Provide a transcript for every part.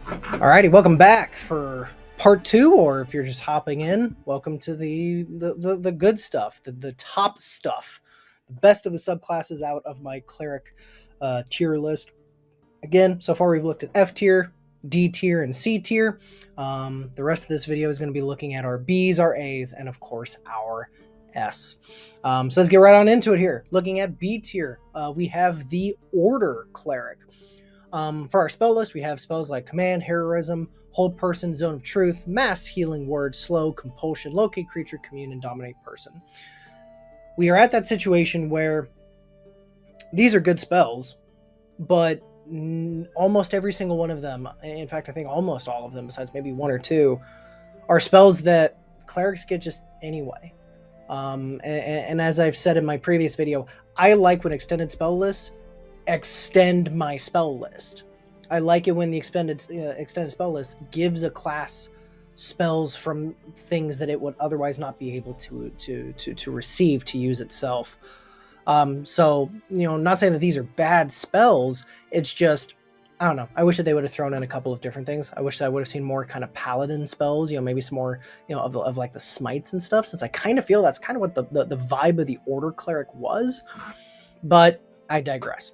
Alrighty, welcome back for part two, or if you're just hopping in, welcome to the good stuff, the top stuff, the best of the subclasses out of my cleric tier list. Again, so far we've looked at F tier, D tier, and C tier. The rest of this video is going to be looking at our Bs, our As, and of course our S. So let's get right on into it here. Looking at B tier, we have the Order Cleric. For our spell list, we have spells like Command, Heroism, Hold Person, Zone of Truth, Mass, Healing Word, Slow, Compulsion, Locate Creature, Commune, and Dominate Person. We are at that situation where these are good spells, but almost every single one of them, in fact, I think almost all of them, besides maybe one or two, are spells that clerics get just anyway. And as I've said in my previous video, I like when extended spell lists extend my spell list. I like it when the extended spell list gives a class spells from things that it would otherwise not be able to receive to use itself. So, not saying that these are bad spells. It's just, I don't know. I wish that they would have thrown in a couple of different things. I wish that I would have seen more kind of paladin spells, maybe some more, of like the smites and stuff, since I kind of feel that's kind of what the vibe of the Order Cleric was. But I digress.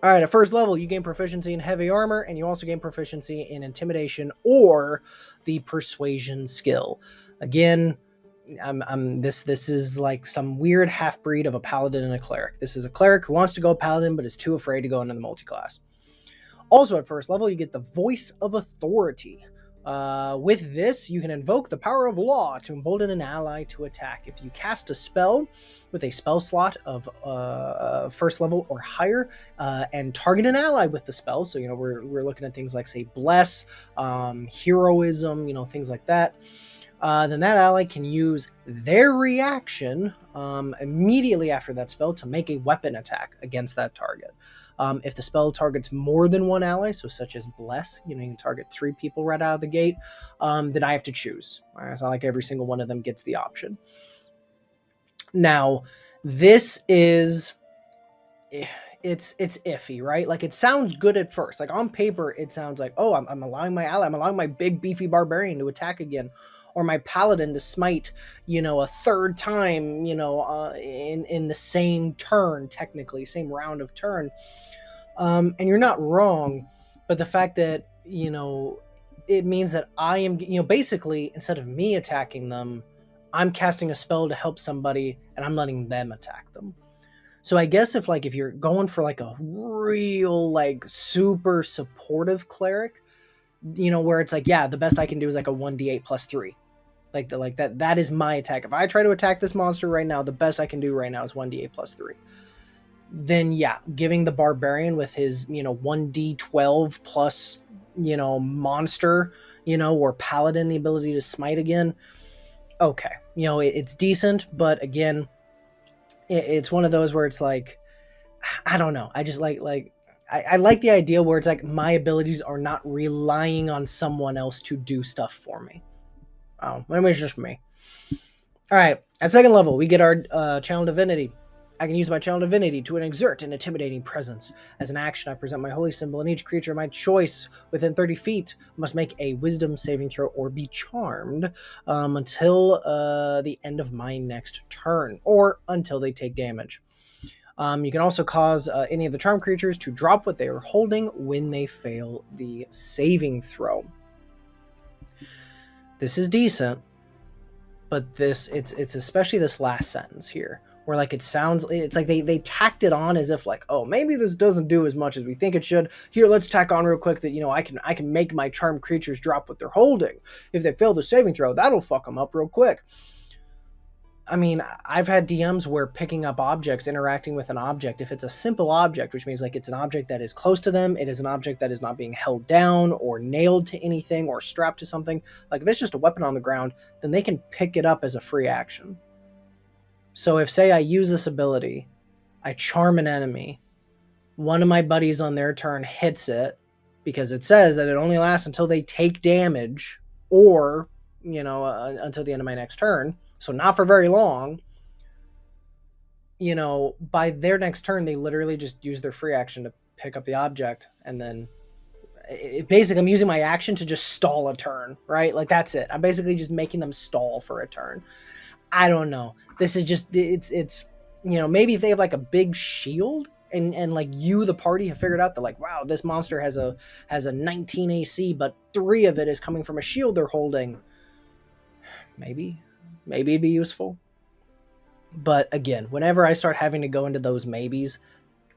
All right, at first level, you gain proficiency in heavy armor, and you also gain proficiency in intimidation or the persuasion skill. Again, this is like some weird half-breed of a paladin and a cleric. This is a cleric who wants to go paladin, but is too afraid to go into the multi-class. Also at first level, you get the Voice of Authority. With this, you can invoke the power of law to embolden an ally to attack. If you cast a spell with a spell slot of first level or higher, and target an ally with the spell, so we're looking at things like, say, bless, heroism, things like that. Then that ally can use their reaction immediately after that spell to make a weapon attack against that target. If the spell targets more than one ally, so such as Bless, you can target 3 people right out of the gate, then I have to choose. It's not like every single one of them gets the option. Now, this is... It's iffy, right? Like, it sounds good at first. Like, on paper, it sounds like, oh, I'm allowing my ally, I'm allowing my big, beefy barbarian to attack again, or my paladin to smite, a third time, in the same turn, technically, same round of turn. And you're not wrong, but the fact that, it means that I am, basically, instead of me attacking them, I'm casting a spell to help somebody, and I'm letting them attack them. So I guess if you're going for like a real, like, super supportive cleric, where it's like, yeah, the best I can do is like a 1d8 plus 3. Like that is my attack. If I try to attack this monster right now, the best I can do right now is 1d8 plus 3. Then yeah, giving the barbarian with his, 1d12 plus, monster, or paladin the ability to smite again. Okay. It's decent, but again, it's one of those where it's like, I don't know. I just I like the idea where it's like my abilities are not relying on someone else to do stuff for me. Oh, maybe it's just me. All right. At second level, we get our Channel Divinity. I can use my Channel Divinity to exert an intimidating presence. As an action, I present my holy symbol, and each creature of my choice within 30 feet must make a wisdom saving throw or be charmed until the end of my next turn, or until they take damage. You can also cause any of the charmed creatures to drop what they are holding when they fail the saving throw. This is decent, but it's especially this last sentence here, where like it's like they tacked it on as if like, oh, maybe this doesn't do as much as we think it should. Here, let's tack on real quick that I can make my charmed creatures drop what they're holding. If they fail the saving throw, that'll fuck them up real quick. I mean, I've had DMs where picking up objects, interacting with an object, if it's a simple object, which means like it's an object that is close to them, it is an object that is not being held down or nailed to anything or strapped to something. Like if it's just a weapon on the ground, then they can pick it up as a free action. So if, say, I use this ability, I charm an enemy, one of my buddies on their turn hits it, because it says that it only lasts until they take damage, or, until the end of my next turn. So not for very long. By their next turn, they literally just use their free action to pick up the object and then basically I'm using my action to just stall a turn, right? Like that's it. I'm basically just making them stall for a turn. I don't know. This is just it's maybe if they have like a big shield and like you the party have figured out that like wow, this monster has a 19 AC but 3 of it is coming from a shield they're holding. Maybe it'd be useful. But again, whenever I start having to go into those maybes,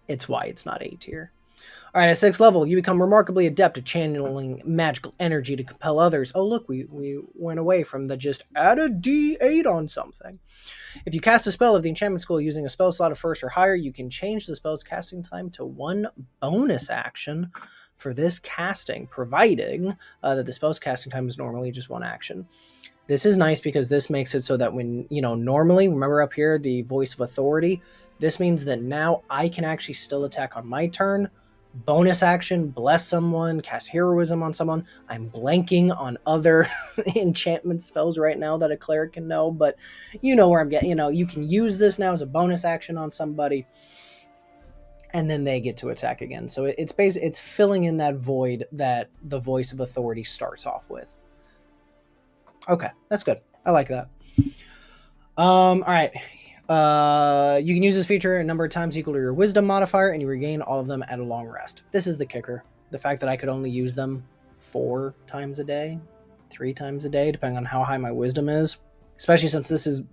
it's why it's not A tier. All right, at 6th level, you become remarkably adept at channeling magical energy to compel others. Oh, look, we went away from the just add a D8 on something. If you cast a spell of the enchantment school using a spell slot of 1st or higher, you can change the spell's casting time to 1 bonus action for this casting, providing that the spell's casting time is normally just 1 action. This is nice because this makes it so that when, normally, remember up here, the voice of authority, this means that now I can actually still attack on my turn, bonus action, bless someone, cast heroism on someone. I'm blanking on other enchantment spells right now that a cleric can know, but you know where I'm getting, you can use this now as a bonus action on somebody and then they get to attack again. So it's filling in that void that the voice of authority starts off with. Okay, that's good. I like that. All right. You can use this feature a number of times equal to your wisdom modifier, and you regain all of them at a long rest. This is the kicker. The fact that I could only use them 4 times a day, 3 times a day, depending on how high my wisdom is. Especially since the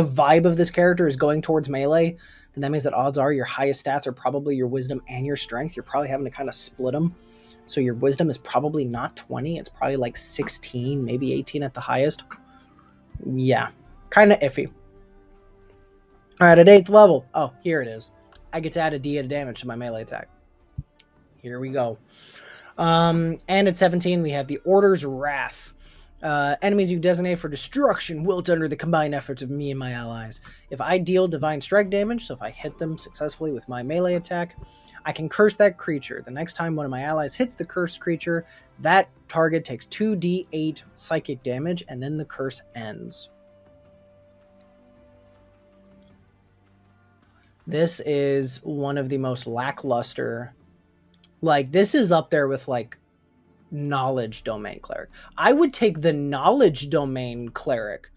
vibe of this character is going towards melee, then that means that odds are your highest stats are probably your wisdom and your strength. You're probably having to kind of split them. So your wisdom is probably not 20. It's probably like 16, maybe 18 at the highest. Yeah, kind of iffy. All right, at 8th level. Oh, here it is. I get to add a D8 of damage to my melee attack. Here we go. And at 17, we have the Order's Wrath. Enemies you designate for destruction wilt under the combined efforts of me and my allies. If I deal divine strike damage, so if I hit them successfully with my melee attack, I can curse that creature. The next time one of my allies hits the cursed creature, that target takes 2d8 psychic damage, and then the curse ends. This is one of the most lackluster. Like, this is up there with, like, Knowledge Domain Cleric. I would take the Knowledge Domain Cleric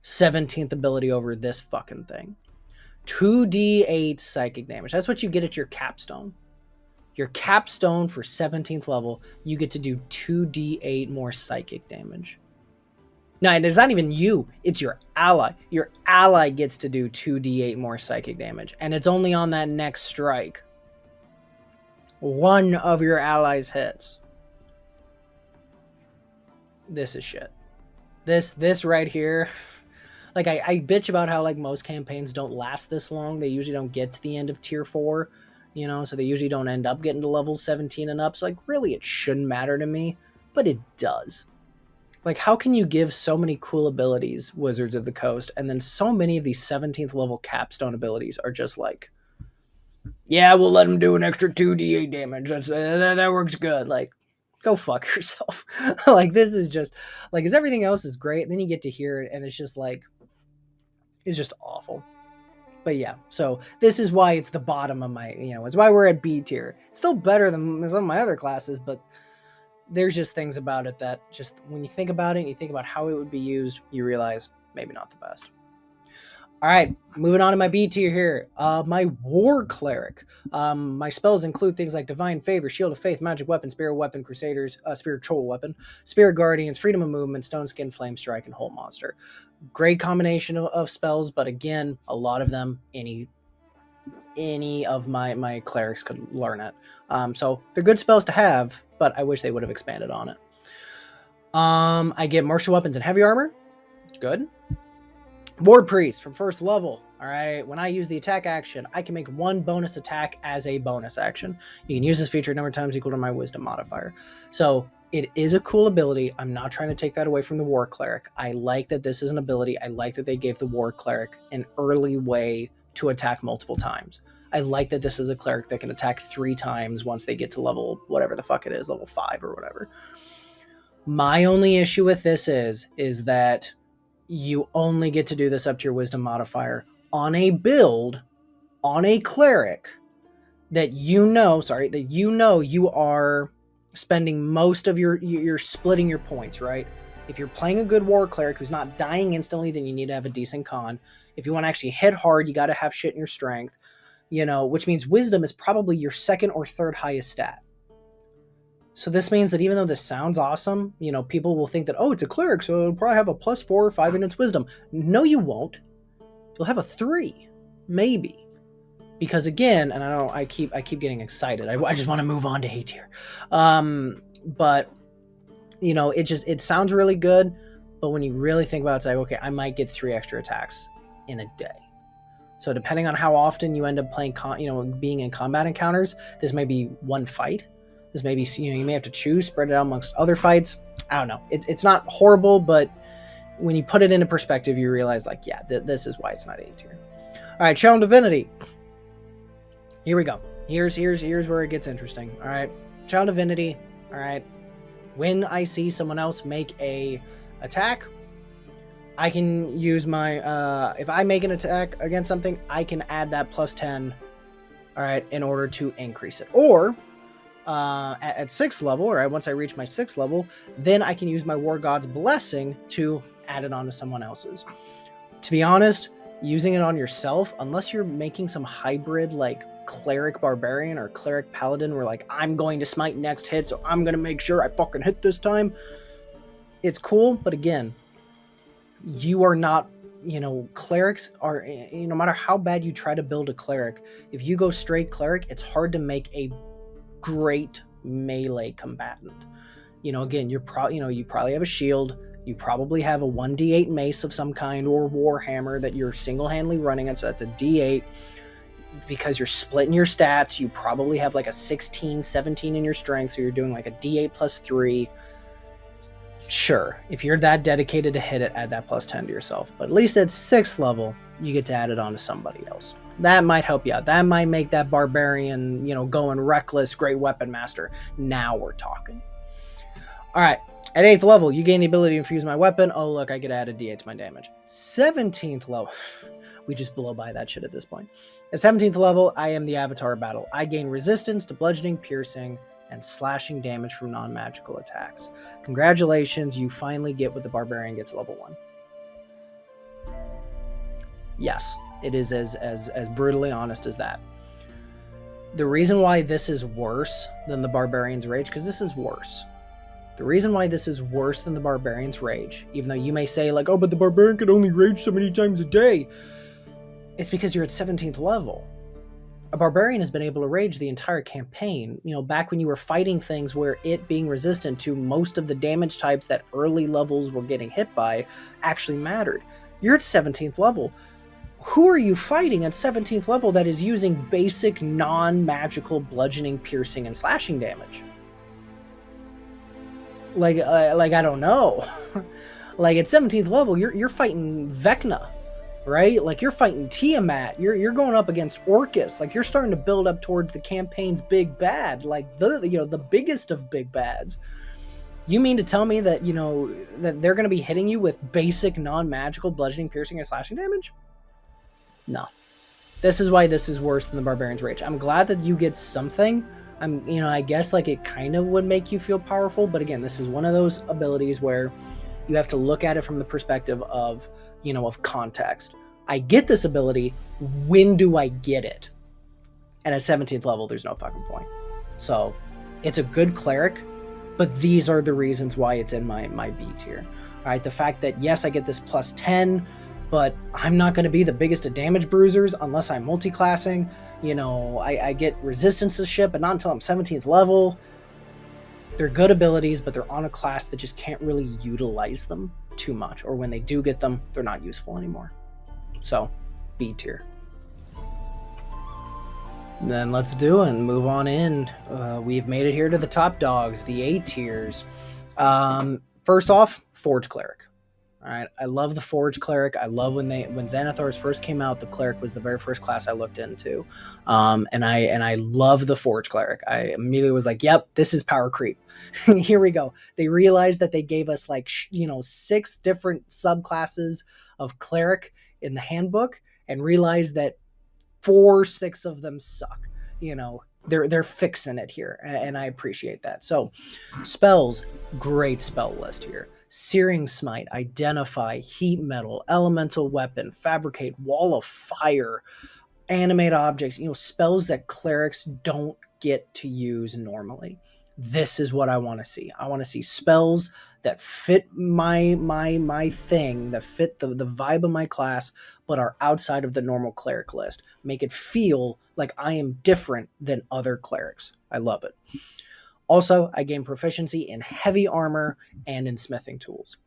17th ability over this fucking thing. 2d8 psychic damage. That's what you get at your capstone. Your capstone for 17th level, you get to do 2d8 more psychic damage. No, it's not even you. It's your ally. Your ally gets to do 2d8 more psychic damage. And it's only on that next strike. One of your allies hits. This is shit. This right here... Like, I bitch about how, like, most campaigns don't last this long. They usually don't get to the end of Tier 4, so they usually don't end up getting to level 17 and up. So, like, really, it shouldn't matter to me, but it does. Like, how can you give so many cool abilities, Wizards of the Coast, and then so many of these 17th level capstone abilities are just like, yeah, we'll let them do an extra 2d8 damage. That works good. Like, go fuck yourself. Like, this is just, like, as everything else is great, and then you get to hear it, and it's just like, it's just awful. But yeah, so this is why it's the bottom of my, it's why we're at B tier. It's still better than some of my other classes, but there's just things about it that just, when you think about it, and you think about how it would be used, you realize maybe not the best. All right, moving on to my B tier here. My War Cleric. My spells include things like Divine Favor, Shield of Faith, Magic Weapon, Spirit Weapon, Crusaders, Spiritual Weapon, Spirit Guardians, Freedom of Movement, Stone Skin, Flame Strike, and Whole Monster. Great combination of spells, but again, a lot of them, any of my clerics could learn it. So they're good spells to have, but I wish they would have expanded on it. I get Martial Weapons and Heavy Armor. Good. Ward Priest from 1st level. All right, when I use the attack action, I can make 1 bonus attack as a bonus action. You can use this feature a number of times equal to my wisdom modifier. So it is a cool ability. I'm not trying to take that away from the War Cleric. I like that this is an ability. I like that they gave the War Cleric an early way to attack multiple times. I like that this is a cleric that can attack 3 times once they get to level, whatever the fuck it is, level 5 or whatever. My only issue with this is that you only get to do this up to your wisdom modifier on a build, on a cleric that you know you are spending most of you're splitting your points, right? If you're playing a good war cleric who's not dying instantly, then you need to have a decent con. If you want to actually hit hard, you got to have shit in your strength, which means wisdom is probably your second or third highest stat. So this means that even though this sounds awesome, people will think that, oh, it's a cleric, so it'll probably have a +4 or 5 in its wisdom. No, you won't. You'll have a 3, maybe. Because again, and I keep getting excited. I just want to move on to A tier. But it sounds really good, but when you really think about it, it's like, okay, I might get 3 extra attacks in a day. So depending on how often you end up playing, being in combat encounters, this may be one fight. This may be, you may have to choose, spread it out amongst other fights. I don't know. It's not horrible, but when you put it into perspective, you realize, like, yeah, this is why it's not A tier. All right, Channel Divinity. Here we go. Here's where it gets interesting. All right, Channel Divinity. All right, when I see someone else make a attack, I can use my if I make an attack against something, I can add that +10. All right, in order to increase it, or at 6th level, all right, once I reach my 6th level, then I can use my War God's Blessing to add it on to someone else's. To be honest, using it on yourself, unless you're making some hybrid like cleric barbarian or cleric paladin where like I'm going to smite next hit, so I'm going to make sure I fucking hit this time, it's cool. But again, you are not, clerics are, no matter how bad you try to build a cleric, if you go straight cleric, it's hard to make a great melee combatant. Again, you probably have a shield, you probably have a 1d8 mace of some kind or warhammer that you're single-handedly running it, so that's a d8. Because you're splitting your stats, you probably have like a 16, 17 in your strength, so you're doing like a d8 +3. Sure, if you're that dedicated to hit it, add that +10 to yourself. But at least at 6th level, you get to add it on to somebody else. That might help you out. That might make that barbarian, going reckless, great weapon master. Now we're talking. All right, at 8th level, you gain the ability to infuse my weapon. Oh, look, I get to add a d8 to my damage. 17th level, we just blow by that shit at this point. At 17th level, I am the Avatar of Battle. I gain resistance to bludgeoning, piercing, and slashing damage from non-magical attacks. Congratulations, you finally get what the barbarian gets level 1. Yes, it is as brutally honest as that. The reason why this is worse than the barbarian's rage, because this is worse. The reason why this is worse than the barbarian's rage, even though you may say like, oh, but the barbarian could only rage so many times a day, it's because you're at 17th level. A barbarian has been able to rage the entire campaign. Back when you were fighting things where it being resistant to most of the damage types that early levels were getting hit by actually mattered. You're at 17th level. Who are you fighting at 17th level that is using basic non-magical bludgeoning, piercing, and slashing damage? Like I don't know. Like at 17th level, you're fighting Vecna. Right? Like you're fighting Tiamat. You're going up against Orcus. Like you're starting to build up towards the campaign's big bad, like the biggest of big bads. You mean to tell me that that they're going to be hitting you with basic non-magical bludgeoning, piercing, and slashing damage? No. This is why this is worse than the Barbarian's Rage. I'm glad that you get something. I guess like it kind of would make you feel powerful, but again, this is one of those abilities where you have to look at it from the perspective of of context. I get this ability, when do I get it? And at 17th level, there's no fucking point. So it's a good cleric, but these are the reasons why it's in my B tier. All right, the fact that yes, I get this +10, but I'm not going to be the biggest of damage bruisers unless I'm multi-classing. I get resistance to shit, but not until I'm 17th level. They're good abilities, but they're on a class that just can't really utilize them too much, or when they do get them, they're not useful anymore. So, B tier. Then let's do and move on in. We've made it here to the top dogs, the A tiers. First off, Forge Cleric. All right, I love the Forge Cleric. I love when Xanathars first came out, the Cleric was the very first class I looked into, and I love the Forge Cleric. I immediately was like, "Yep, this is power creep." Here we go. They realized that they gave us 6 different subclasses of Cleric in the handbook, and realized that 6 of them suck. they're fixing it here, and I appreciate that. So, spells, great spell list here. Searing Smite, Identify, Heat Metal, Elemental Weapon, Fabricate, Wall of Fire, Animate Objects, spells that clerics don't get to use normally. This is what I want to see. I want to see spells that fit my thing, that fit the vibe of my class, but are outside of the normal cleric list. Make it feel like I am different than other clerics. I love it. Also, I gain proficiency in heavy armor and in smithing tools.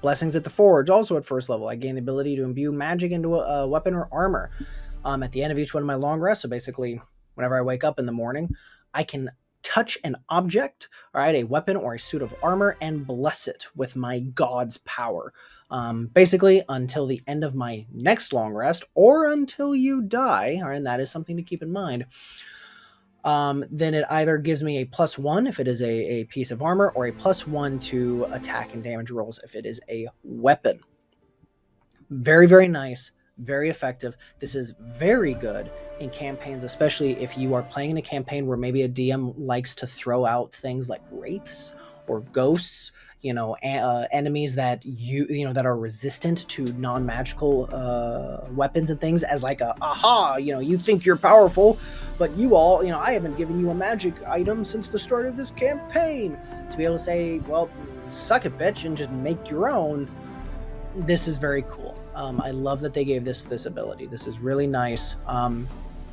Blessings at the Forge, also at first level. I gain the ability to imbue magic into a weapon or armor at the end of each one of my long rests. So basically, whenever I wake up in the morning, I can touch an object, all right, a weapon or a suit of armor, and bless it with my god's power. Basically, until the end of my next long rest, or until you die, all right, and that is something to keep in mind. Then it either gives me a +1 if it is a piece of armor, or a +1 to attack and damage rolls if it is a weapon. Very, very nice, very effective. This is very good in campaigns, especially if you are playing in a campaign where maybe a DM likes to throw out things like wraiths or ghosts, enemies that that are resistant to non-magical weapons and things, as like you think you're powerful, but I haven't given you a magic item since the start of this campaign. To be able to say, well, suck it, bitch, and just make your own. This is very cool. I love that they gave this ability. This is really nice.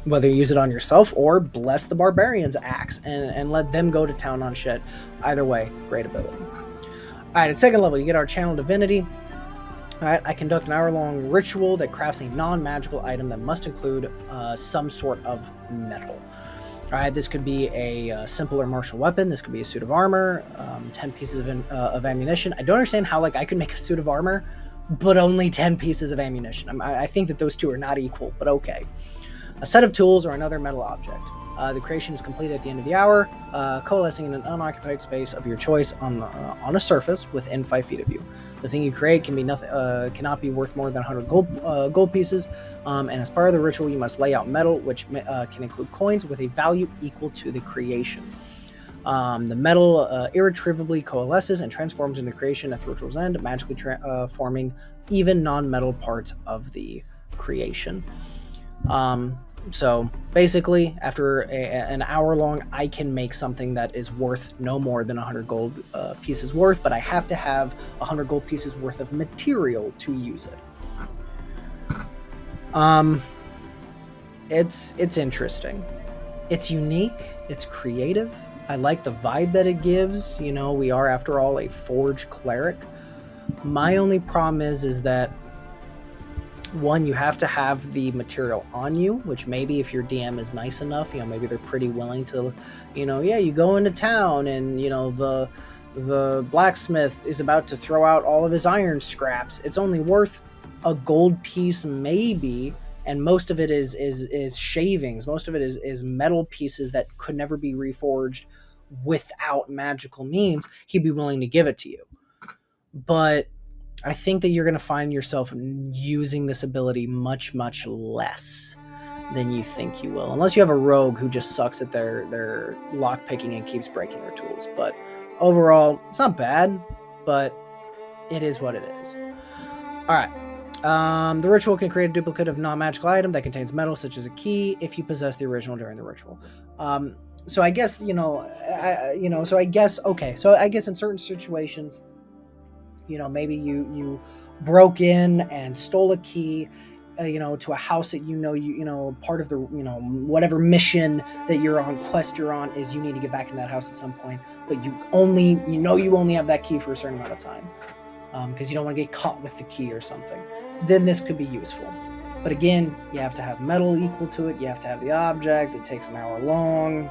Whether you use it on yourself or bless the barbarian's axe and let them go to town on shit. Either way, great ability. All right, at second level, you get our Channel Divinity. All right, I conduct an hour-long ritual that crafts a non-magical item that must include some sort of metal. All right, this could be a simple or martial weapon. This could be a suit of armor, 10 pieces of ammunition. I don't understand how I could make a suit of armor, but only 10 pieces of ammunition. I think that those two are not equal, but okay. A set of tools or another metal object. The creation is completed at the end of the hour, coalescing in an unoccupied space of your choice on a surface within 5 feet of you. The thing you create cannot be worth more than 100 gold pieces, and as part of the ritual, you must lay out metal, which can include coins with a value equal to the creation. The metal irretrievably coalesces and transforms into creation at the ritual's end, magically forming even non-metal parts of the creation. So basically, after an hour long, I can make something that is worth no more than 100 gold pieces worth, but I have to have 100 gold pieces worth of material to use it. It's interesting. It's unique. It's creative. I like the vibe that it gives. We are, after all, a forge cleric. My only problem is that, one, you have to have the material on you, which maybe if your DM is nice enough, maybe they're pretty willing to, you go into town and, the blacksmith is about to throw out all of his iron scraps. It's only worth a gold piece maybe, and most of it is shavings. Most of it is metal pieces that could never be reforged without magical means. He'd be willing to give it to you. But I think that you're going to find yourself using this ability much, much less than you think you will. Unless you have a rogue who just sucks at their lockpicking and keeps breaking their tools. But overall, it's not bad, but it is what it is. All right. The ritual can create a duplicate of non-magical item that contains metal, such as a key, if you possess the original during the ritual. So I guess, So I guess in certain situations, maybe you broke in and stole a key, to a house that part of the, whatever mission that you're on, quest you're on, is you need to get back in that house at some point, but you only have that key for a certain amount of time, because you don't want to get caught with the key or something. Then this could be useful. But again, you have to have metal equal to it. You have to have the object. It takes an hour long.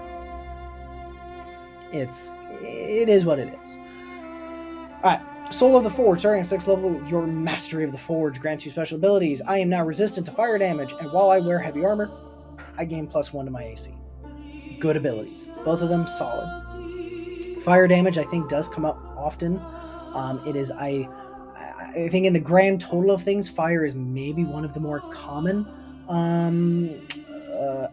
It is what it is. All right. Soul of the Forge, starting at 6th level, your Mastery of the Forge grants you special abilities. I am now resistant to fire damage, and while I wear heavy armor, I gain +1 to my AC. Good abilities. Both of them solid. Fire damage, I think, does come up often. I think in the grand total of things, fire is maybe one of the more common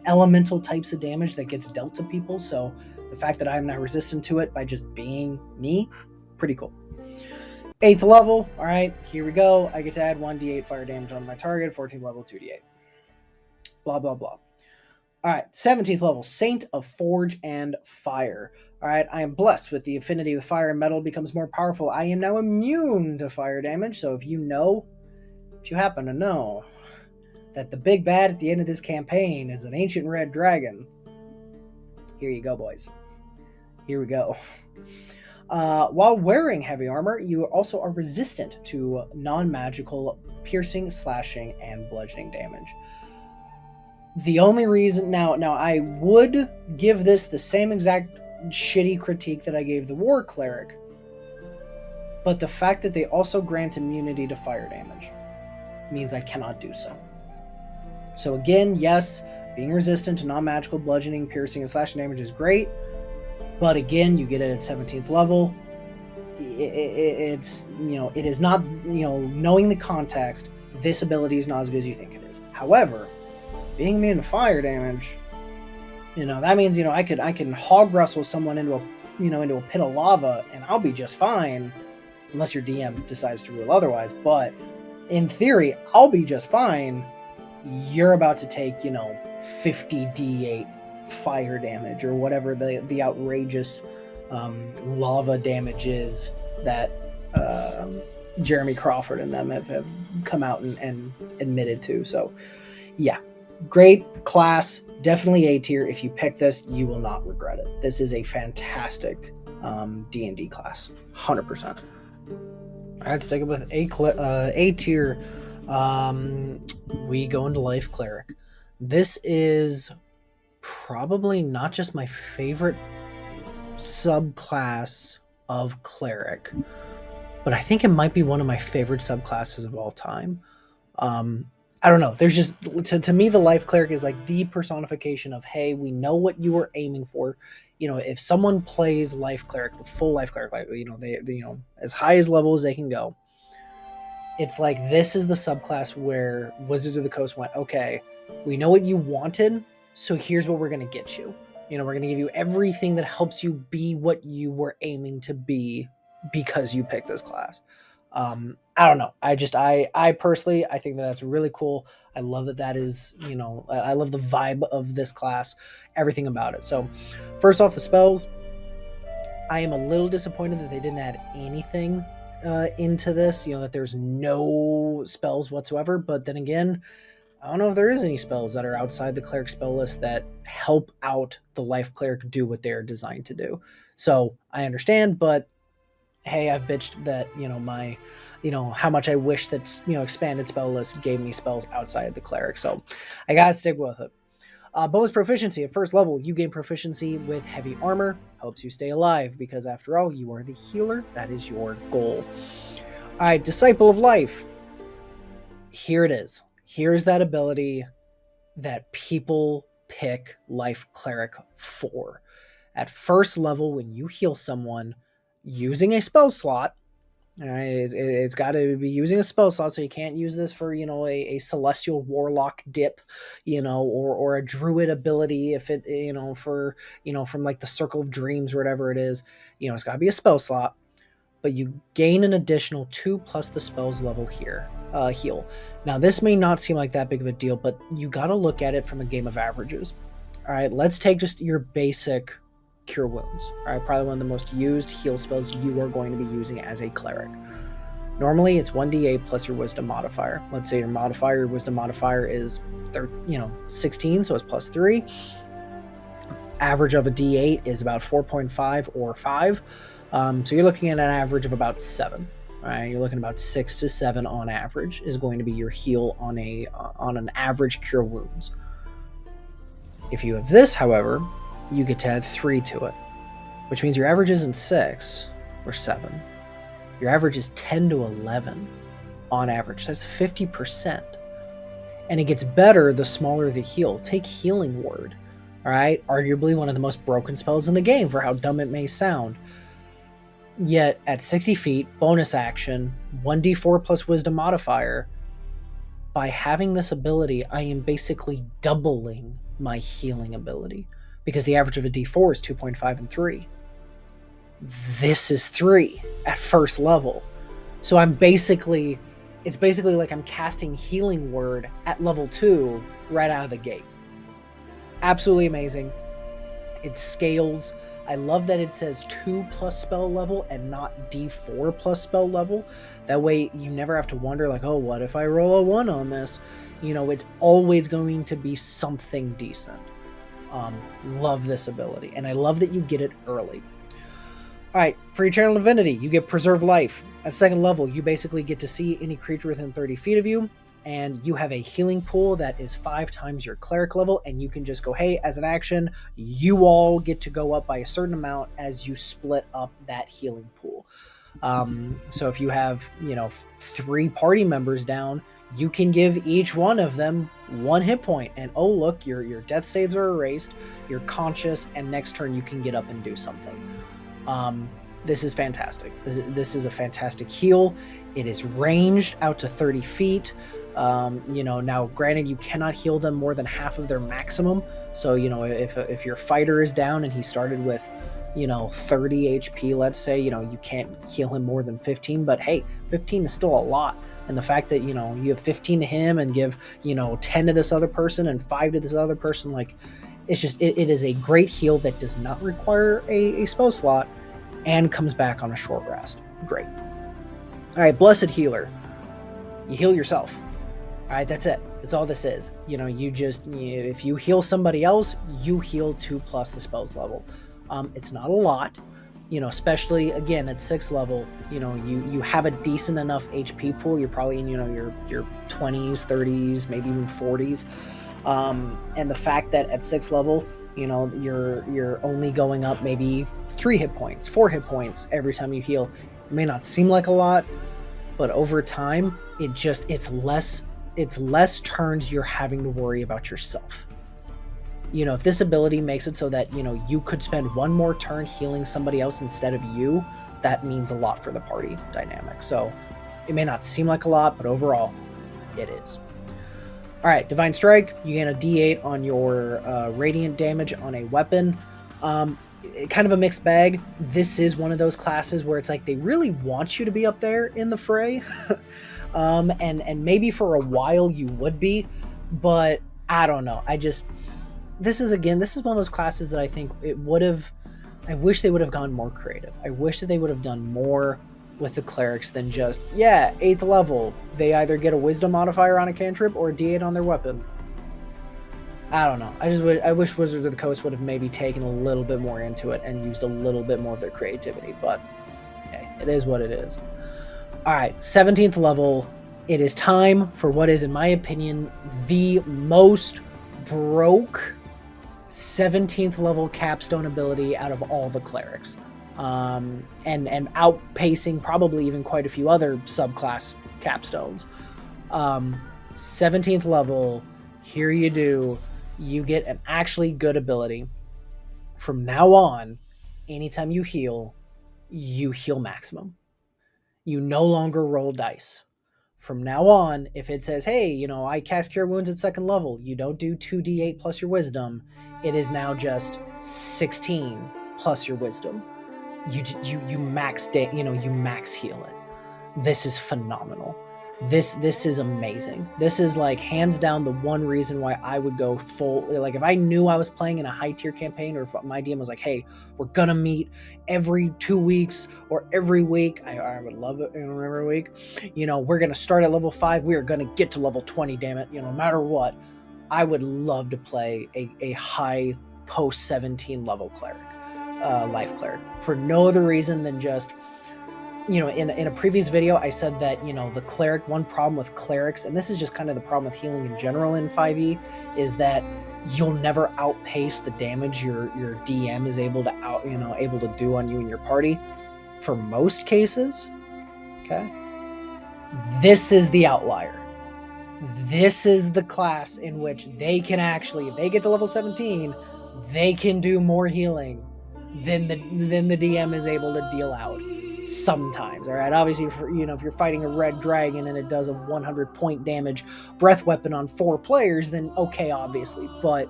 elemental types of damage that gets dealt to people. So the fact that I'm now resistant to it by just being me, pretty cool. 8th level, all right, here we go. I get to add 1d8 fire damage on my target. 14th level, 2d8. Blah, blah, blah. All right, 17th level, Saint of Forge and Fire. All right, I am blessed with the affinity with fire and metal becomes more powerful. I am now immune to fire damage. So if you happen to know that the big bad at the end of this campaign is an ancient red dragon, here you go, boys. Here we go. While wearing heavy armor, you also are resistant to non-magical piercing, slashing, and bludgeoning damage. The only reason now I would give this the same exact shitty critique that I gave the War Cleric, but the fact that they also grant immunity to fire damage means I cannot do so. So again, yes, being resistant to non-magical bludgeoning, piercing, and slashing damage is great. But again, you get it at 17th level. It's, it is not, knowing the context, this ability is not as good as you think it is. However, being immune to fire damage, that means, I can hog wrestle someone into a pit of lava and I'll be just fine, unless your DM decides to rule otherwise. But in theory, I'll be just fine. You're about to take, 50 d8 fire damage or whatever the outrageous lava damage is that Jeremy Crawford and them have come out and admitted to. So yeah, great class, definitely A tier. If you pick this, you will not regret it. This is a fantastic D&D class, 100%. All right, let's take it with A tier. We go into Life Cleric. This is probably not just my favorite subclass of Cleric, but I think it might be one of my favorite subclasses of all time. I don't know. There's just, to me, the Life Cleric is like the personification of, hey, we know what you were aiming for. If someone plays Life Cleric, the full Life Cleric, they as high as level as they can go, it's like this is the subclass where Wizards of the Coast went, okay, we know what you wanted, so here's what we're going to get you. We're going to give you everything that helps you be what you were aiming to be because you picked this class. I don't know. I personally, I think that's really cool. I love that is, I love the vibe of this class, everything about it. So first off, the spells. I am a little disappointed that they didn't add anything into this, that there's no spells whatsoever. But then again, I don't know if there is any spells that are outside the Cleric spell list that help out the Life Cleric do what they're designed to do. So I understand, but hey, I've bitched that, my, how much I wish that, expanded spell list gave me spells outside the Cleric. So I gotta stick with it. Bonus proficiency at first level, you gain proficiency with heavy armor, helps you stay alive because after all, you are the healer. That is your goal. All right, Disciple of Life. Here it is. Here's that ability that people pick Life Cleric for. At first level, when you heal someone using a spell slot, it's got to be using a spell slot, so you can't use this for, a Celestial Warlock dip, or a Druid ability if it, from like the Circle of Dreams or whatever it is, it's got to be a spell slot, but you gain an additional 2 plus the spell's level here. Heal. Now, this may not seem like that big of a deal, but you got to look at it from a game of averages. All right, let's take just your basic Cure Wounds. All right, probably one of the most used heal spells you are going to be using as a Cleric. Normally, it's 1d8 plus your Wisdom modifier. Let's say your Wisdom modifier is 16, so it's plus 3. Average of a d8 is about 4.5 or 5. So you're looking at an average of about 7. All right, you're looking about 6 to 7 on average is going to be your heal on an average Cure Wounds. If you have this, however, you get to add 3 to it, which means your average isn't 6 or 7. Your average is 10 to 11 on average. That's 50%. And it gets better the smaller the heal. Take Healing Word. All right, arguably one of the most broken spells in the game for how dumb it may sound. Yet at 60 feet, bonus action, 1d4 plus Wisdom modifier. By having this ability, I am basically doubling my healing ability, because the average of a D4 is 2.5 and 3. This is 3 at first level. So it's basically like I'm casting Healing Word at level 2 right out of the gate. Absolutely amazing. It scales. I love that it says 2 plus spell level and not D4 plus spell level. That way you never have to wonder like, oh, what if I roll a 1 on this? It's always going to be something decent. Love this ability, and I love that you get it early. All right, for your Channel Divinity, you get Preserve Life. At second level, you basically get to see any creature within 30 feet of you, and you have a healing pool that is 5 times your cleric level, and you can just go, hey, as an action, you all get to go up by a certain amount as you split up that healing pool. So if you have, 3 party members down, you can give each one of them 1 hit point, and oh look, your death saves are erased, you're conscious, and next turn you can get up and do something. This is fantastic. This is a fantastic heal. It is ranged out to 30 feet. Now granted, you cannot heal them more than half of their maximum. So, if your fighter is down and he started with, 30 HP, let's say, you can't heal him more than 15, but hey, 15 is still a lot. And the fact that, you have 15 to him and give, 10 to this other person and 5 to this other person, like, it's just, it is a great heal that does not require a spell slot and comes back on a short rest. Great. All right, Blessed Healer. You heal yourself. All right, that's it. That's all this is. If you heal somebody else, you heal 2 plus the spell's level. It's not a lot, especially again at 6th level, you have a decent enough HP pool. You're probably in, your 20s, 30s, maybe even 40s. And the fact that at 6th level, you're only going up maybe 3 hit points, 4 hit points every time you heal. It may not seem like a lot, but over time, it's less turns you're having to worry about yourself. If this ability makes it so that, you could spend 1 more turn healing somebody else instead of you, that means a lot for the party dynamic. So it may not seem like a lot, but overall, it is. All right, Divine Strike, you gain a D8 on your radiant damage on a weapon. Kind of a mixed bag. This is one of those classes where it's like they really want you to be up there in the fray. And maybe for a while you would be, but I don't know. This is one of those classes that I think I wish they would have gone more creative. I wish that they would have done more with the clerics than just, 8th level, they either get a wisdom modifier on a cantrip or a D8 on their weapon. I don't know. I wish Wizards of the Coast would have maybe taken a little bit more into it and used a little bit more of their creativity, but hey, it is what it is. All right, 17th level, it is time for what is, in my opinion, the most broke 17th level capstone ability out of all the clerics. And outpacing probably even quite a few other subclass capstones. 17th level, here you get an actually good ability. From now on, anytime you heal maximum. You no longer roll dice. From now on, if it says, hey, I cast Cure Wounds at 2nd level, you don't do 2d8 plus your wisdom. It is now just 16 plus your wisdom. You max you max heal it. This is phenomenal. This is amazing. This is like hands down the one reason why I would go full, like if I knew I was playing in a high tier campaign, or if my DM was like, hey, we're gonna meet every 2 weeks or every week, I would love it every week. We're gonna start at level 5, we are gonna get to level 20, damn it, no matter what. I would love to play a high post 17 level cleric, life cleric, for no other reason than just, in a previous video, I said that, the cleric, one problem with clerics, and this is just kind of the problem with healing in general in 5e, is that you'll never outpace the damage your DM is able to do on you and your party. For most cases, okay? This is the outlier. This is the class in which they can actually, if they get to level 17, they can do more healing than the DM is able to deal out. Sometimes, all right? Obviously, if you're fighting a red dragon and it does a 100 point damage breath weapon on 4 players, then okay, obviously. But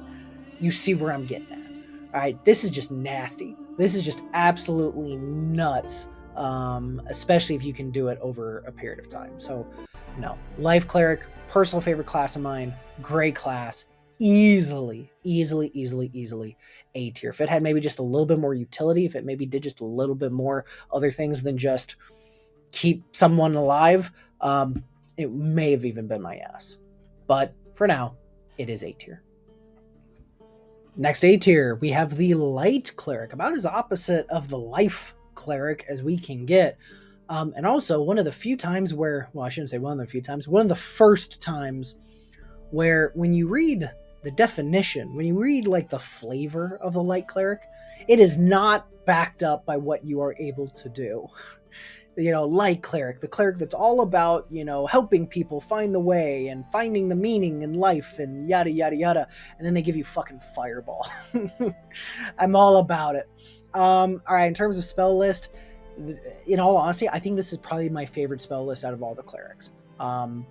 you see where I'm getting at. All right, this is just nasty. This is just absolutely nuts, especially if you can do it over a period of time. So, no, Life Cleric, personal favorite class of mine, great class, easily A tier. If it had maybe just a little bit more utility, if it maybe did just a little bit more other things than just keep someone alive, it may have even been my ass. But for now, it is A tier. Next A tier, we have the Light Cleric, about as opposite of the Life Cleric as we can get. And also one of the few times where, well, I shouldn't say one of the few times, one of the first times where when you read the definition, when you read like the flavor of the Light Cleric, it is not backed up by what you are able to do. Light Cleric, the cleric that's all about, helping people find the way and finding the meaning in life and yada, yada, yada. And then they give you fucking Fireball. I'm all about it. All right, in terms of spell list, in all honesty, I think this is probably my favorite spell list out of all the clerics.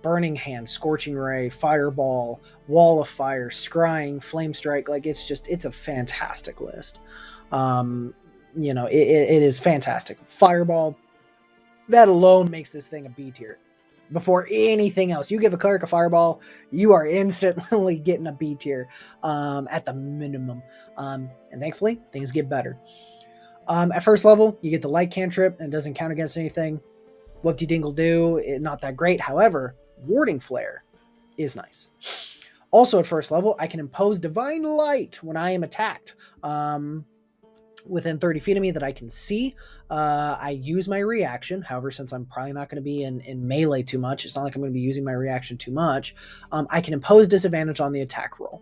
Burning Hand, Scorching Ray, Fireball, Wall of Fire, Scrying, Flame Strike. Like, it's a fantastic list. It is fantastic. Fireball, that alone makes this thing a B tier. Before anything else, you give a cleric a Fireball, you are instantly getting a B tier at the minimum. And thankfully, things get better. At first level, you get the Light Cantrip, and it doesn't count against anything. Whoop-de-dingle do, not that great. However, Warding Flare is nice. Also at first level, I can impose Divine Light when I am attacked. Within 30 feet of me that I can see. I use my reaction. However, since I'm probably not going to be in melee too much, it's not like I'm going to be using my reaction too much, I can impose disadvantage on the attack roll.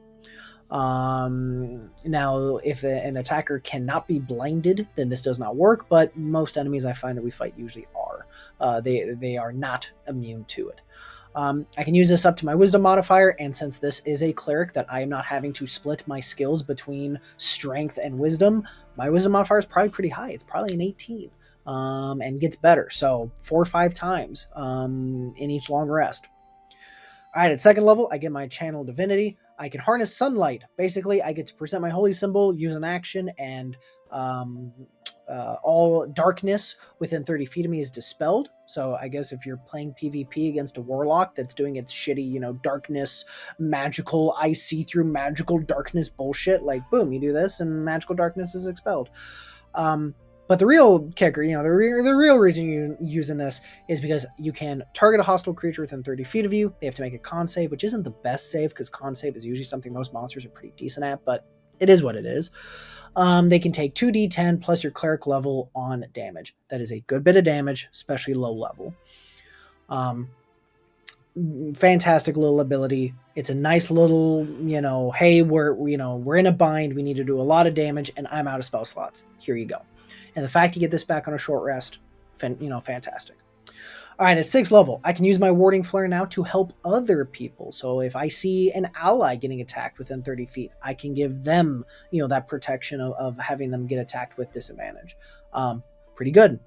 Now, if an attacker cannot be blinded, then this does not work, but most enemies I find that we fight usually are. They are not immune to it. I can use this up to my wisdom modifier, and since this is a cleric that I am not having to split my skills between strength and wisdom, my wisdom modifier is probably pretty high. It's probably an 18, and gets better. So 4 or 5 times in each long rest. All right, at second level, I get my Channel Divinity. I can harness sunlight. Basically, I get to present my holy symbol, use an action, and all darkness within 30 feet of me is dispelled. So I guess if you're playing PvP against a warlock that's doing its shitty, darkness, magical, I see through magical darkness bullshit, like boom, you do this and magical darkness is expelled. But the real kicker, the real reason you're using this is because you can target a hostile creature within 30 feet of you. They have to make a con save, which isn't the best save because con save is usually something most monsters are pretty decent at, but it is what it is. They can take 2d10 plus your cleric level on damage. That is a good bit of damage, especially low level. Fantastic little ability. It's a nice little, hey, we're in a bind. We need to do a lot of damage, and I'm out of spell slots. Here you go. And the fact you get this back on a short rest, fantastic. All right, at 6th level, I can use my Warding Flare now to help other people. So if I see an ally getting attacked within 30 feet, I can give them, that protection of having them get attacked with disadvantage. Pretty good.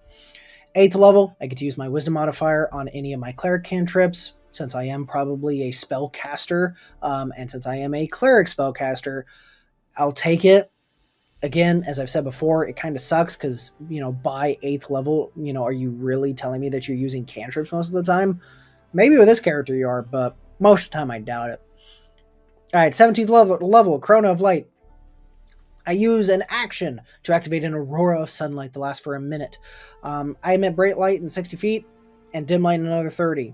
8th level, I get to use my Wisdom modifier on any of my Cleric cantrips. Since I am probably a spellcaster, and since I am a Cleric spellcaster, I'll take it. Again, as I've said before, it kind of sucks because, by 8th level, are you really telling me that you're using cantrips most of the time? Maybe with this character you are, but most of the time I doubt it. All right, 17th level, Corona of Light. I use an action to activate an Aurora of Sunlight that lasts for a minute. I emit bright light in 60 feet and dim light in another 30.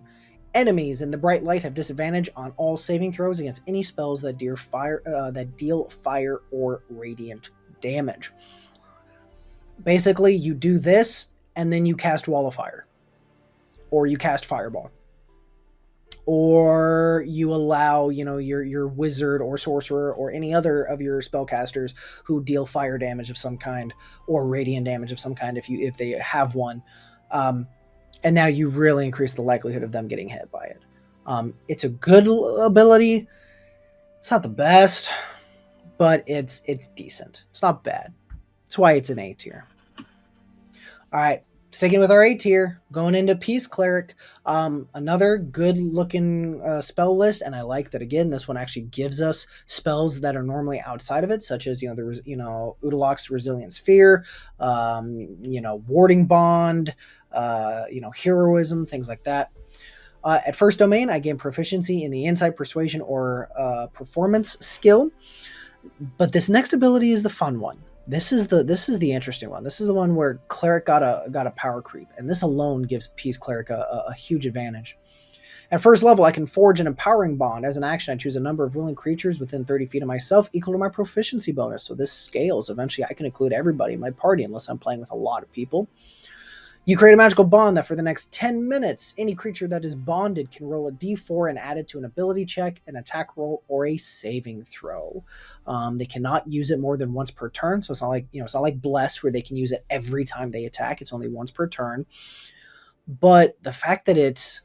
Enemies in the bright light have disadvantage on all saving throws against any spells that deal fire or radiant damage. Basically, you do this, and then you cast Wall of Fire. Or you cast Fireball. Or you allow, your wizard or sorcerer or any other of your spellcasters who deal fire damage of some kind or radiant damage of some kind if they have one. And now you really increase the likelihood of them getting hit by it. It's a good ability. It's not the best, but it's decent. It's not bad. That's why it's an A tier. All right, Sticking with our A tier, going into Peace Cleric, another good looking spell list, and I like that again. This one actually gives us spells that are normally outside of it, such as Udalok's Resilient Sphere, Warding Bond, Heroism, things like that. At first domain, I gain proficiency in the Insight, Persuasion, or Performance skill. But this next ability is the fun one. This is the interesting one. This is the one where Cleric got a power creep, and this alone gives Peace Cleric a huge advantage. At first level, I can forge an empowering bond. As an action, I choose a number of willing creatures within 30 feet of myself equal to my proficiency bonus. So this scales. Eventually, I can include everybody in my party unless I'm playing with a lot of people. You create a magical bond that for the next 10 minutes, any creature that is bonded can roll a d4 and add it to an ability check, an attack roll, or a saving throw. They cannot use it more than once per turn, so it's not like Bless where they can use it every time they attack. It's only once per turn. But the fact that it's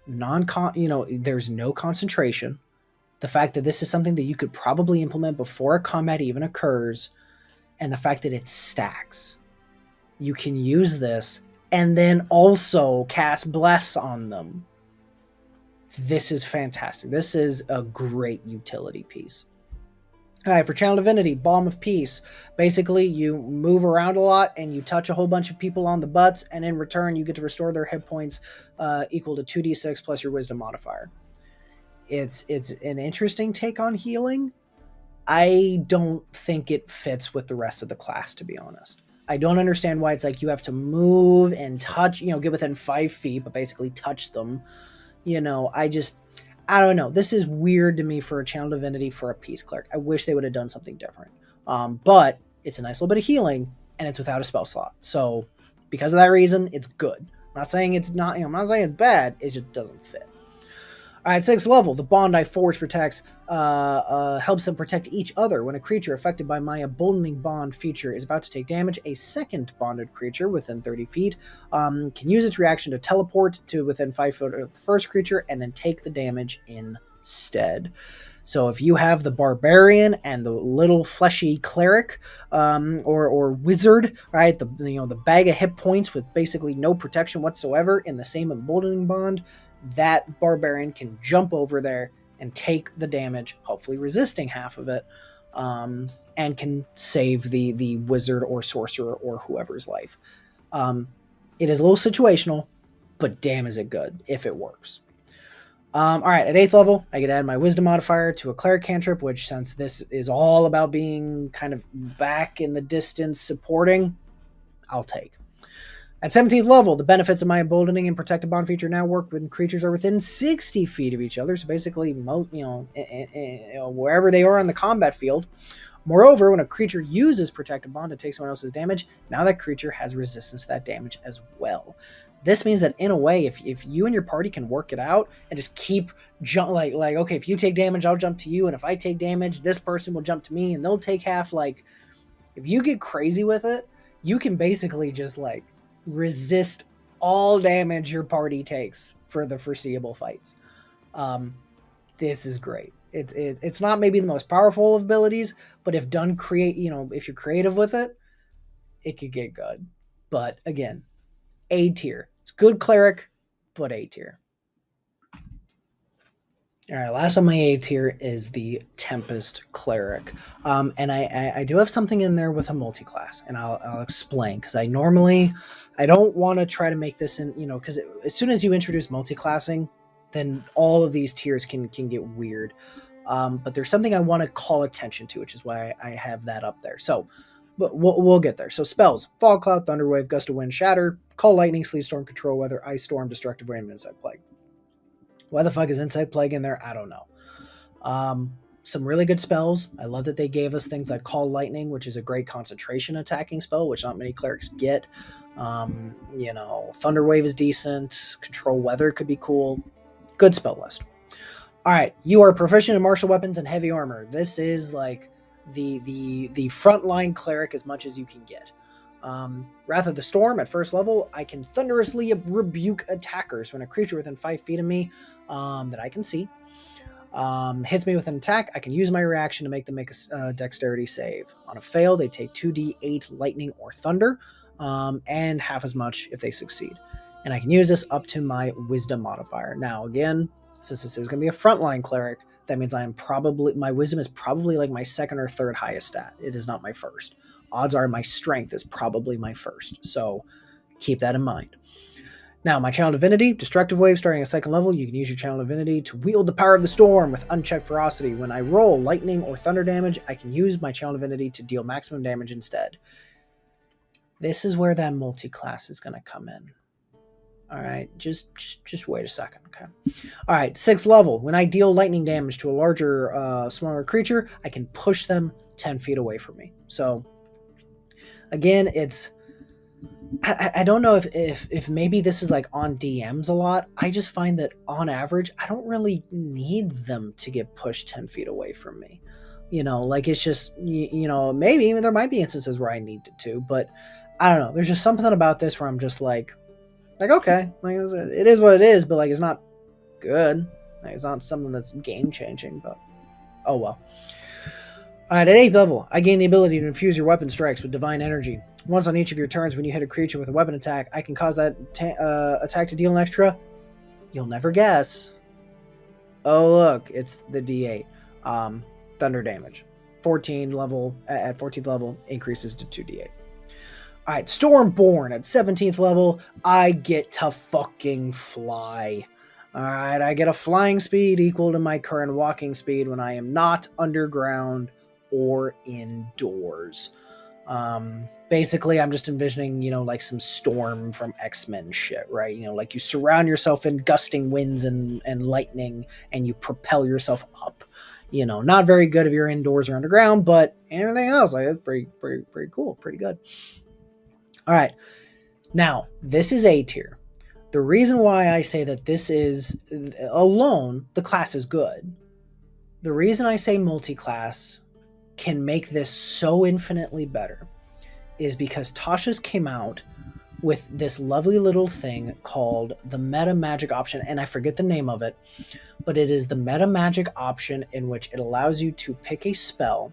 there's no concentration, the fact that this is something that you could probably implement before a combat even occurs, and the fact that it stacks. You can use this and then also cast Bless on them. This is fantastic. This is a great utility piece. All right, for Channel Divinity, Balm of Peace. Basically, you move around a lot and you touch a whole bunch of people on the butts, and in return, you get to restore their hit points equal to 2d6 plus your Wisdom modifier. It's an interesting take on healing. I don't think it fits with the rest of the class, to be honest. I don't understand why it's like you have to move and touch, get within 5 feet, but basically touch them. I don't know. This is weird to me for a Channel Divinity for a Peace Cleric. I wish they would have done something different. But it's a nice little bit of healing, and it's without a spell slot. So because of that reason, it's good. I'm not saying it's not, I'm not saying it's bad. It just doesn't fit. All right, 6th level, the bond I forge protects helps them protect each other. When a creature affected by my emboldening bond feature is about to take damage, a second bonded creature within 30 feet can use its reaction to teleport to within 5 foot of the first creature and then take the damage instead. So if you have the barbarian and the little fleshy cleric or wizard, right, the bag of hit points with basically no protection whatsoever in the same emboldening bond, that barbarian can jump over there and take the damage, hopefully resisting half of it, and can save the wizard or sorcerer or whoever's life. It is a little situational, but damn is it good if it works. All right, at 8th level, I could add my Wisdom modifier to a Cleric cantrip, which, since this is all about being kind of back in the distance supporting, I'll take. At 17th level, the benefits of my emboldening and protected bond feature now work when creatures are within 60 feet of each other. So basically, wherever they are on the combat field. Moreover, when a creature uses protected bond to take someone else's damage, now that creature has resistance to that damage as well. This means that in a way, if you and your party can work it out and just keep okay, if you take damage, I'll jump to you, and if I take damage, this person will jump to me, and they'll take half. Like, if you get crazy with it, you can basically just resist all damage your party takes for the foreseeable fights. This is great. It's not maybe the most powerful of abilities, but if done if you're creative with it, it could get good. But again, A tier. It's good cleric, but A tier. All right, last on my A tier is the Tempest Cleric. And I do have something in there with a multi-class, and I'll explain, because I don't want to try to make this because as soon as you introduce multi-classing, then all of these tiers can get weird. But there's something I want to call attention to, which is why I have that up there. So, but we'll get there. So spells: Fog Cloud, Thunderwave, Gust of Wind, Shatter, Call Lightning, Sleet Storm, Control Weather, Ice Storm, Destructive Rain, and Insect Plague. Why the fuck is Insect Plague in there? I don't know. Some really good spells. I love that they gave us things like Call Lightning, which is a great concentration attacking spell, which not many clerics get. Thunderwave is decent. Control Weather could be cool. Good spell list. All right, you are proficient in martial weapons and heavy armor. This is like the frontline cleric as much as you can get. Wrath of the Storm, at first level, I can thunderously rebuke attackers. When a creature within 5 feet of me that I can see hits me with an attack, I can use my reaction to make them make a dexterity save. On a fail, they take 2d8 lightning or thunder. and half as much if they succeed. And I can use this up to my wisdom modifier. Now, again, since this is going to be a frontline cleric, that means my wisdom is probably like my second or third highest stat. It is not my first. Odds are my strength is probably my first. So keep that in mind. Now, my Channel Divinity, Destructive Wave, starting at second level, you can use your Channel Divinity to wield the power of the storm with unchecked ferocity. When I roll lightning or thunder damage, I can use my Channel Divinity to deal maximum damage instead. This is where that multi-class is going to come in. All right, just wait a second, okay? All right, 6th level. When I deal lightning damage to a larger, smaller creature, I can push them 10 feet away from me. So, again, it's... I don't know if maybe this is like on DMs a lot. I just find that on average, I don't really need them to get pushed 10 feet away from me. You know, like it's just, you know, maybe there might be instances where I need to, but I don't know. There's just something about this where I'm just like, okay, like it is what it is, but like it's not good. Like it's not something that's game changing, but oh well. All right, at 8th level, I gain the ability to infuse your weapon strikes with divine energy. Once on each of your turns, when you hit a creature with a weapon attack, I can cause that attack to deal an extra. You'll never guess. Oh look, it's the D8. Thunder damage. 14th level at 14th level increases to 2d8. All right, Stormborn at 17th level, I get to fucking fly. All right, I get a flying speed equal to my current walking speed when I am not underground or indoors. Basically, I'm just envisioning, you know, like some Storm from X-Men shit, right? You know, like you surround yourself in gusting winds and lightning, and you propel yourself up. You know, not very good if you're indoors or underground, but everything else, like, it's pretty cool, pretty good. All right, now this is A tier. The reason why I say that this is alone, the class is good. The reason I say multi-class can make this so infinitely better is because Tasha's came out with this lovely little thing called the meta magic option, and I forget the name of it, but it is the meta magic option in which it allows you to pick a spell,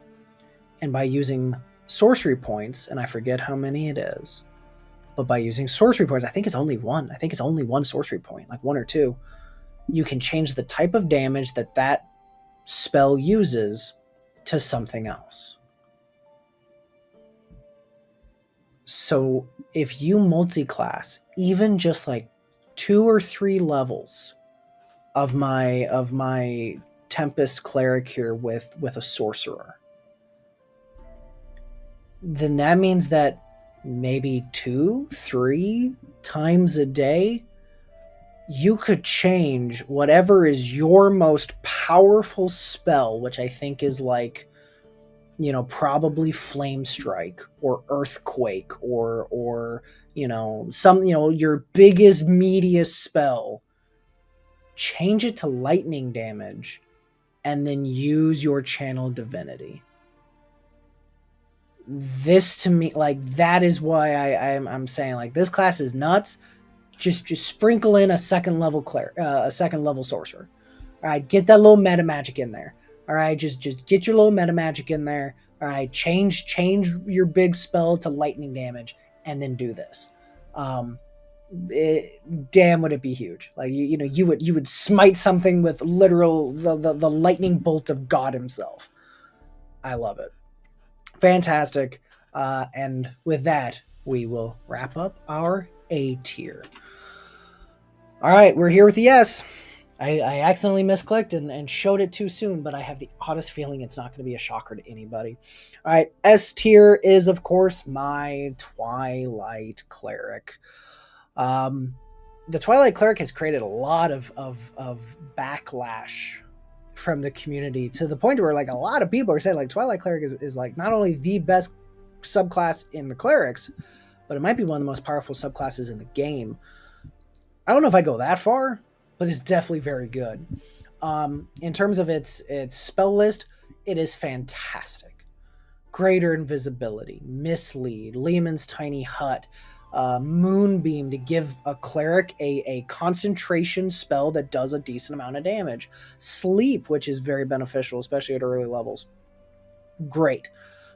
and by using sorcery points, and I forget how many it is, but by using sorcery points, I think it's only one. I think it's only one sorcery point, like one or two. You can change the type of damage that spell uses to something else. So if you multi-class, even just like 2 or 3 levels of my Tempest Cleric here with a sorcerer, then that means that maybe 2-3 times a day you could change whatever is your most powerful spell, which I think is like, you know, probably Flame Strike or Earthquake or you know, some, you know, your biggest, meatiest spell, change it to lightning damage, and then use your Channel Divinity. This to me, like, that is why I'm saying, like, this class is nuts. Just sprinkle in a second level sorcerer. All right, get that little meta magic in there. All right, just get your little meta magic in there. All right, change your big spell to lightning damage, and then do this. Damn, would it be huge? Like you would smite something with literal the lightning bolt of God himself. I love it. Fantastic. And with that, we will wrap up our A tier. All right, we're here with the S. I accidentally misclicked and showed it too soon, but I have the oddest feeling it's not going to be a shocker to anybody. All right, S tier is, of course, my Twilight Cleric. The Twilight Cleric has created a lot of backlash from the community, to the point where, like, a lot of people are saying, like, Twilight Cleric is like not only the best subclass in the clerics, but it might be one of the most powerful subclasses in the game. I don't know if I'd go that far, but it's definitely very good. In terms of its spell list, it is fantastic. Greater Invisibility, Mislead, Lehman's Tiny Hut, Moonbeam to give a cleric a concentration spell that does a decent amount of damage. Sleep, which is very beneficial, especially at early levels. Great.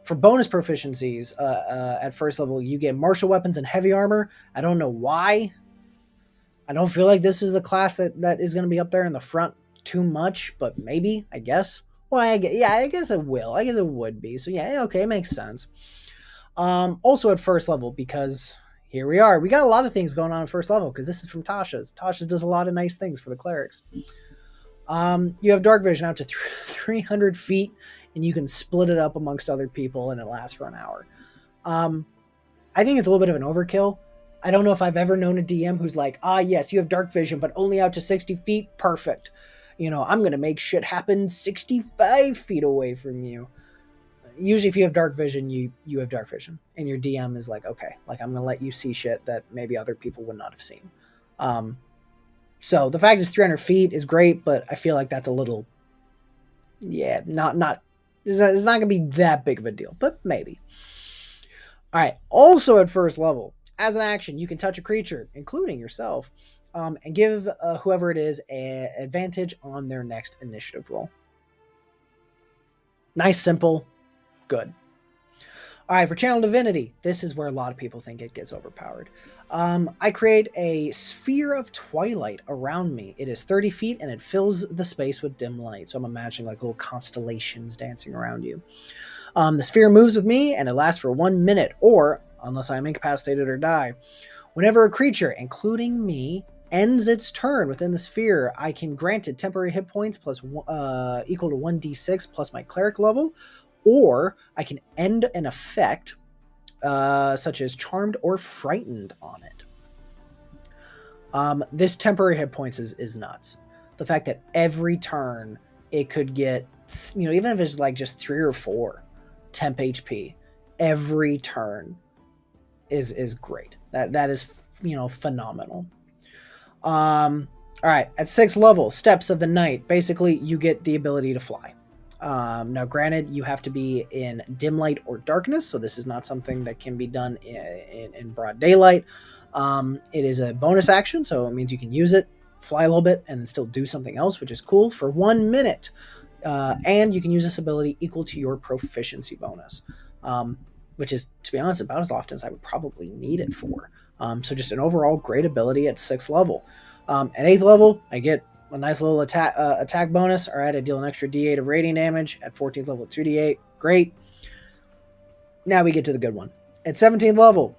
For bonus proficiencies, at first level, you get martial weapons and heavy armor. I don't know why. I don't feel like this is a class that is going to be up there in the front too much, but maybe, I guess. Well, I guess it will. I guess it would be. So yeah, okay, makes sense. Also at first level, because here we are. We got a lot of things going on at first level because this is from Tasha's. Tasha's does a lot of nice things for the clerics. You have dark vision out to 300 feet, and you can split it up amongst other people, and it lasts for an hour. I think it's a little bit of an overkill. I don't know if I've ever known a DM who's like, yes, you have dark vision, but only out to 60 feet. Perfect. I'm going to make shit happen 65 feet away from you. Usually if you have dark vision, you have dark vision. And your DM is like, okay, like I'm going to let you see shit that maybe other people would not have seen. So the fact it's 300 feet is great, but I feel like that's a little, it's not going to be that big of a deal, but maybe. All right. Also at first level, as an action, you can touch a creature, including yourself, and give whoever it is an advantage on their next initiative roll. Nice, simple, good. All right, for Channel Divinity, this is where a lot of people think it gets overpowered. I create a sphere of twilight around me. It is 30 feet, and it fills the space with dim light. So I'm imagining like little constellations dancing around you. The sphere moves with me, and it lasts for 1 minute, or, unless I'm incapacitated or die. Whenever a creature, including me, ends its turn within the sphere, I can grant it temporary hit points plus equal to 1d6 plus my cleric level, or I can end an effect such as charmed or frightened on it. This temporary hit points is nuts. The fact that every turn it could get, even if it's like just 3 or 4 temp HP, every turn is great. That is phenomenal. All right, at 6th level, Steps of the Night. Basically, you get the ability to fly. Now, granted, you have to be in dim light or darkness, so this is not something that can be done in broad daylight. It is a bonus action, so it means you can use it, fly a little bit, and then still do something else, which is cool, for 1 minute. And you can use this ability equal to your proficiency bonus, which is, to be honest, about as often as I would probably need it for. So just an overall great ability at 6th level. At 8th level, I get a nice little attack bonus. All right, I deal an extra d8 of radiant damage. At 14th level, 2d8. Great. Now we get to the good one. At 17th level,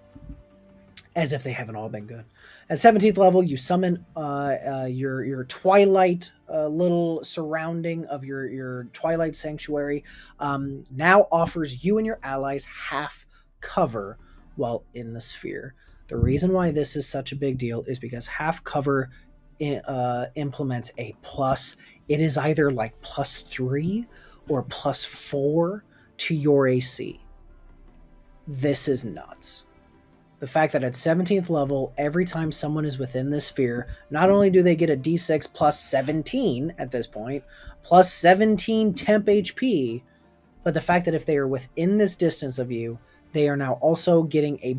as if they haven't all been good. At 17th level, you summon your Twilight little surrounding of your Twilight Sanctuary. Now offers you and your allies half cover while in the sphere. The reason why this is such a big deal is because half cover implements a plus. It is either like +3 or +4 to your AC. This is nuts. The fact that at 17th level, every time someone is within this sphere, not only do they get a d6 plus 17 at this point, plus 17 temp HP, but the fact that if they are within this distance of you, they are now also getting a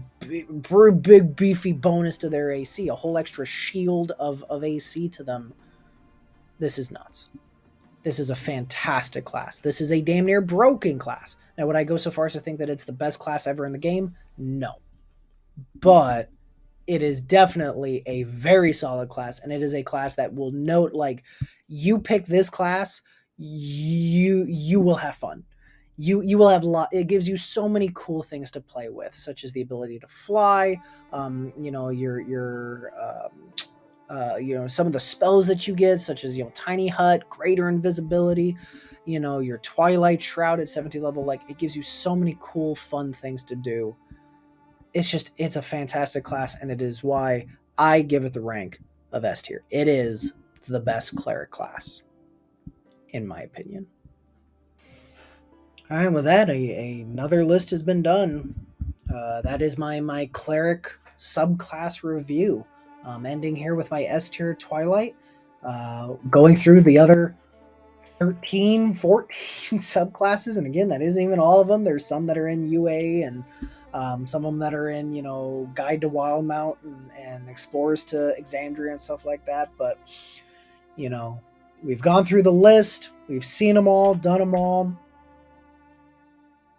big beefy bonus to their AC, a whole extra shield of AC to them. This is nuts. This is a fantastic class. This is a damn near broken class. Now, would I go so far as to think that it's the best class ever in the game? No. But it is definitely a very solid class, and it is a class that will note, like, you pick this class, you will have fun. You will have it gives you so many cool things to play with, such as the ability to fly, some of the spells that you get, such as Tiny Hut, Greater Invisibility, your Twilight Shroud at 17th level. Like, it gives you so many cool, fun things to do. It's a fantastic class, and it is why I give it the rank of S tier. It is the best cleric class, in my opinion. All right, with that, another list has been done. That is my cleric subclass review. Ending here with my S tier Twilight. Going through the other 13, 14 subclasses, and again, that isn't even all of them. There's some that are in UA, and some of them that are in Guide to Wildmount and Explorers to Exandria and stuff like that. But we've gone through the list, we've seen them all, done them all.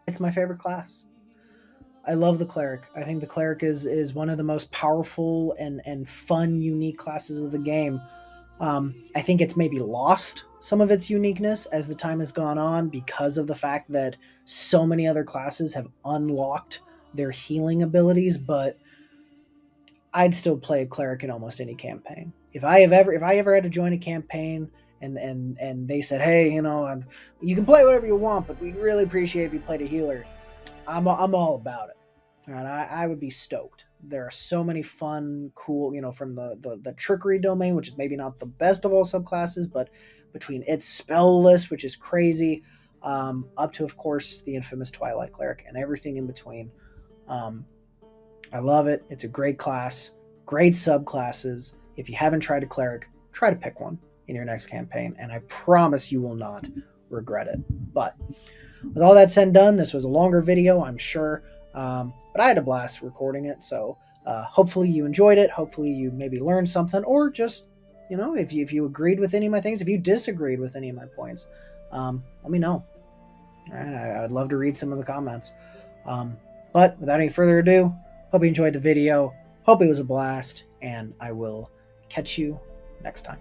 It's my favorite class. I love the cleric. I think the cleric is one of the most powerful and fun, unique classes of the game. I think it's maybe lost some of its uniqueness as the time has gone on because of the fact that so many other classes have unlocked their healing abilities. But I'd still play a cleric in almost any campaign. If I ever had to join a campaign and they said, hey, you can play whatever you want, but we'd really appreciate if you played a healer. I'm all about it. And I would be stoked. There are so many fun, cool, from the trickery domain, which is maybe not the best of all subclasses, but between its spell list, which is crazy, up to, of course, the infamous Twilight Cleric and everything in between. I love it. It's a great class, great subclasses. If you haven't tried a cleric, try to pick one in your next campaign, and I promise you will not regret it. But with all that said and done, this was a longer video, I'm sure. But I had a blast recording it, so hopefully you enjoyed it. Hopefully you maybe learned something, or just, if you agreed with any of my things, if you disagreed with any of my points, let me know. All right, I'd love to read some of the comments. But without any further ado, hope you enjoyed the video. Hope it was a blast, and I will catch you next time.